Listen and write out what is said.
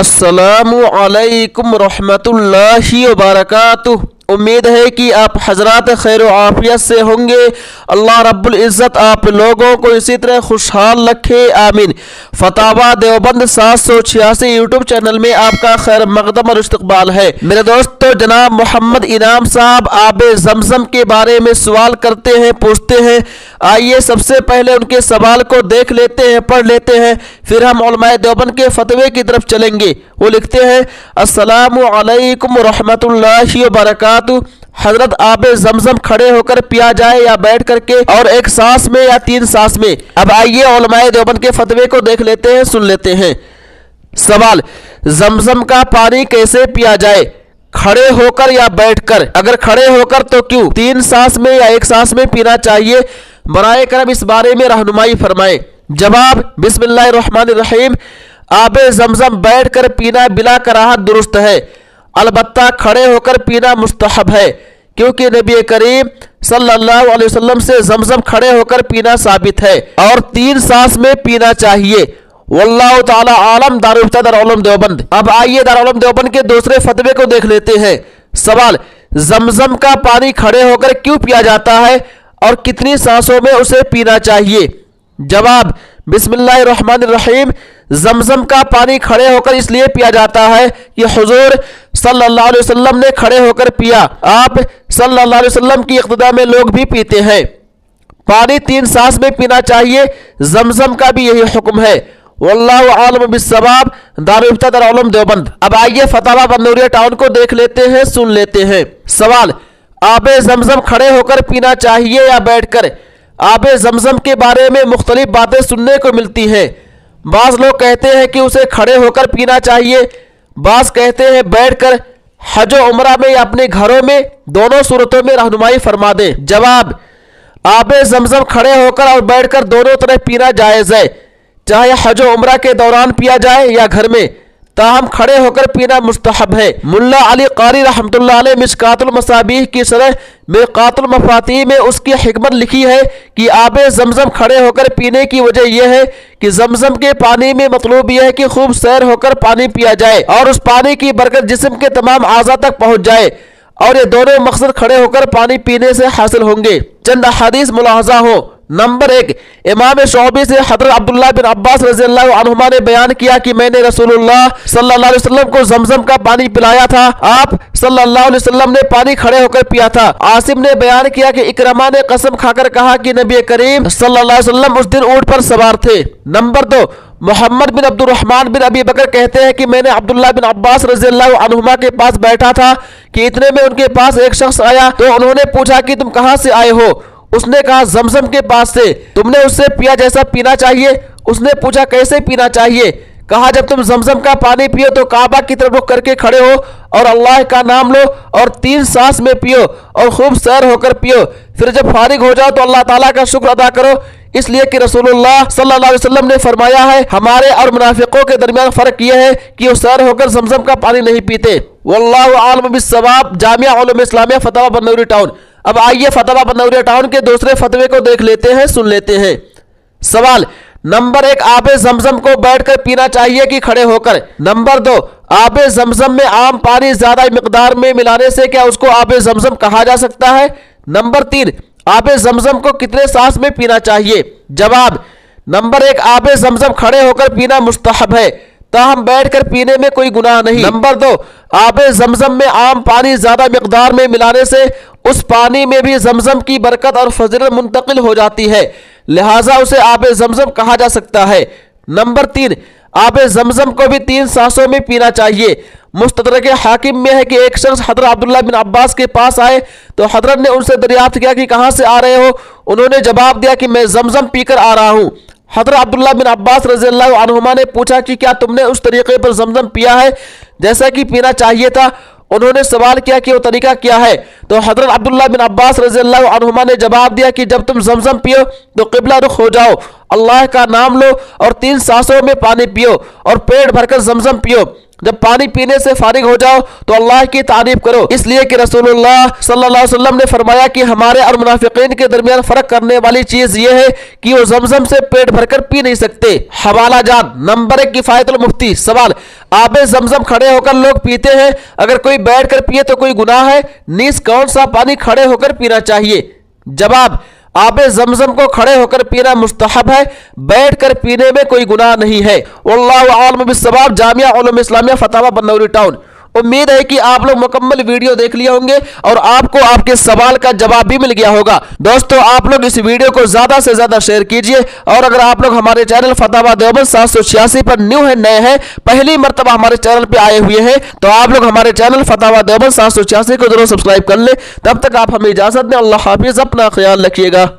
अस्सलामु अलैकुम रहमतुल्लाहि व बरकातुहू। उम्मीद है कि आप हजरात खैर आफियत से होंगे। अल्लाह रब्बुल इज़्ज़त आप लोगों को इसी तरह खुशहाल रखे, आमीन। फतावा देवबंद 786 यूट्यूब चैनल में आपका खैर मकदम और इस्तकबाल है। मेरे दोस्तों, जनाब मोहम्मद इनाम साहब आबे जमजम के बारे में सवाल करते हैं, पूछते हैं। आइए सबसे पहले उनके सवाल को देख लेते हैं, पढ़ लेते हैं, फिर हम उलमाए देवबंद के फतवे की तरफ चलेंगे। वो लिखते हैं, अस्सलामु अलैकुम रहमतुल्लाहि व बरकातुहू। हजरत आबे जमजम खड़े होकर पिया जाए या बैठ करके, और एक सांस में या 3 सांस में? अब आइए उलमाए देवबंद के फतवे को देख लेते हैं, सुन लेते हैं। सवाल, जमजम का पानी कैसे पिया जाए, खड़े होकर या बैठकर? अगर खड़े होकर तो क्यों? 3 सांस में या 1 सांस में पीना चाहिए? बराए करम इस बारे में रहनुमाई फरमाएं। जवाब, बिस्मिल्लाहिर्रहमानिर्रहीम। आबे जमजम बैठ कर पीना बिला कराहत दुरुस्त है, अलबत्ता खड़े होकर पीना मुस्तहब है, क्योंकि नबी करीम सल्लल्लाहु अलैहि वसल्लम से जमजम खड़े होकर पीना साबित है, और 3 सांस में पीना चाहिए। वल्लाहु ताला आलम। दारुल इफ्ता दारुल उलूम देवबंद। अब आइए दारुल उलूम देवबंद के दूसरे फतवे को देख लेते हैं। सवाल, जमजम का पानी खड़े होकर क्यों पिया जाता है और कितनी सांसों में उसे पीना चाहिए? जवाब, बिस्मिल्लाहिर्रहमानिर्रहीम। जमजम का पानी खड़े होकर इसलिए पिया जाता है कि हुजूर सल्लल्लाहु अलैहि वसल्लम ने खड़े होकर पिया। आप सल्लल्लाहु अलैहि वसल्लम की इक़्तिदा में लोग भी पीते हैं। पानी 3 सांस में पीना चाहिए, जमजम का भी यही हुक्म है। वल्लाहु आलम बिस्सवाब। दारुल इफ्ता दारुल उलूम देवबंद। अब आइए फतावा बन्नूरिया टाउन को देख लेते हैं, सुन लेते हैं। सवाल, आबे जमजम खड़े होकर पीना चाहिए या बैठकर? आबे जमजम के बारे में मुख्तलिफ बातें सुनने को मिलती हैं। बाज़ लोग कहते हैं कि उसे खड़े होकर पीना चाहिए, बाज़ कहते हैं बैठकर। हज और उमरा में या अपने घरों में, दोनों सूरतों में रहनुमाई फरमा दें। जवाब, आबे जमजम खड़े होकर और बैठकर दोनों तरह पीना जायज़ है, चाहे हज और उमरा के दौरान पिया जाए या घर में, ताहम खड़े होकर पीना मुस्तहब है। मुल्ला अली कारी रहमतुल्लाह अलैह मिशकातुल मसाबीह की शरह मिरकातुल मफातीह में उसकी हिकमत लिखी है कि आबे जमजम खड़े होकर पीने की वजह यह है कि जमजम के पानी में मतलूब यह है कि खूब सैर होकर पानी पिया जाए और उस पानी की बरकत जिस्म के तमाम आज़ा तक पहुंच जाए, और ये दोनों मकसद खड़े होकर पानी पीने से हासिल होंगे। चंद हदीस मुलाहजा हो। नंबर 1, इमाम शौबी से हज़रत अब्दुल्लाह बिन अब्बास रज़ियल्लाहु अन्हुमा ने बयान किया कि मैंने रसूलुल्लाह सल्लल्लाहु अलैहि वसल्लम को जमजम का पानी पिलाया था। आप सल्लल्लाहु अलैहि वसल्लम ने पानी खड़े होकर पिया था। आसिम ने बयान किया कि इकरमा ने कसम खाकर कहा कि नबी करीम सल्लल्लाहु अलैहि वसल्लम उस दिन ऊंट पर सवार थे। नंबर 2, मोहम्मद बिन अब्दुर्रहमान बिन अबी बकर कहते हैं कि मैंने अब्दुल्लाह बिन अब्बास रज़ियल्लाहु अन्हुमा के पास बैठा था कि इतने में उनके पास एक शख्स आया, तो उन्होंने पूछा कि तुम कहाँ से आए हो? उसने कहा जमजम के पास से। तुमने उससे पिया जैसा पीना चाहिए? उसने पूछा कैसे पीना चाहिए? कहा जब तुम जमजम का पानी पियो तो काबा की तरफ रुख करके खड़े हो और अल्लाह का नाम लो और 3 सांस में पियो और खूब सैर होकर पियो, फिर जब फारिग हो जाओ तो अल्लाह ताला का शुक्र अदा करो, इसलिए कि रसूलुल्लाह सल्लल्लाहु अलैहि वसल्लम ने फरमाया है हमारे और मुनाफिकों के दरमियान फर्क यह है कि वो सैर होकर जमजम का पानी नहीं पीते। वल्लाहु आलम बिस्सवाब। जामिया उलूम इस्लामिया फतवा बन्नूरी टाउन। अब आइए फतवा बन्नूरिया टाउन के दूसरे फतवे को देख लेते हैं, सुन लेते हैं। सवाल, नंबर 1, आबे जमजम को बैठकर पीना चाहिए कि खड़े होकर? नंबर 2, आबे जमजम में आम पानी ज्यादा मिकदार में मिलाने से क्या उसको आबे जमजम कहा जा सकता है? नंबर 3, आबे जमजम को कितने सांस में पीना चाहिए? जवाब, नंबर 1, आबे जमजम खड़े होकर पीना मुस्तहब है, ताहम बैठकर पीने में कोई गुनाह नहीं। नंबर 2, आबे जमजम में आम पानी ज्यादा मिकदार में मिलाने से उस पानी में भी जमजम की बरकत और फजीलत मुंतकिल हो जाती है, लिहाजा उसे आबे जमजम कहा जा सकता है। नंबर 3, आबे जमजम को भी 3 सांसों में पीना चाहिए। मुस्तदरक हाकिम में है कि एक शख्स हज़रत अब्दुल्लाह बिन अब्बास के पास आए तो हज़रत ने उनसे दरियाफ्त किया कि कहाँ से आ रहे हो? उन्होंने जवाब दिया कि मैं जमजम पीकर आ रहा हूँ। हज़रत अब्दुल्लाह बिन अब्बास रज़ियल्लाहु अन्हुमा ने पूछा कि क्या तुमने उस तरीके पर जमजम पिया है जैसा कि पीना चाहिए था? उन्होंने सवाल किया कि वो तरीका क्या है? तो हज़रत अब्दुल्लाह बिन अब्बास रज़ियल्लाहु अन्हुमा ने जवाब दिया कि जब तुम जमजम पियो तो क़िबला रुख हो जाओ, अल्लाह का नाम लो और 3 सांसों में पानी पियो और पेट भरकर जमजम पियो, जब पानी पीने से फारिग हो जाओ तो अल्लाह की तारीफ करो, इसलिए कि रसूलुल्लाह सल्लल्लाहु अलैहि वसल्लम ने फरमाया कि हमारे और मुनाफिकीन के दरमियान फर्क करने वाली चीज ये है कि वो जमजम से पेट भरकर पी नहीं सकते। हवाला जान नंबर 1 किफायतुल मुफ्ती। सवाल, आबे जमजम खड़े होकर लोग पीते हैं, अगर कोई बैठ कर पिए तो कोई गुनाह है? नीस कौन सा पानी खड़े होकर पीना चाहिए? जवाब, आबे जमजम को खड़े होकर पीना मुस्तहब है, बैठ कर पीने में कोई गुनाह नहीं है। वल्लाहु आलम बिस्सवाब। जामिया उलूम इस्लामिया फतावा बनौरी टाउन। उम्मीद है कि आप लोग मुकम्मल वीडियो देख लिए होंगे और आपको आपके सवाल का जवाब भी मिल गया होगा। दोस्तों, आप लोग इस वीडियो को ज्यादा से ज्यादा शेयर कीजिए और अगर आप लोग हमारे चैनल फतावा देवबंद 786 पर न्यू है, नए हैं, पहली मर्तबा हमारे चैनल पे आए हुए हैं, तो आप लोग हमारे चैनल फतावा देवबंद 786 को जरूर सब्सक्राइब कर ले। तब तक आप हमें इजाजत दें। अल्लाह हाफिज, अपना ख्याल रखिएगा।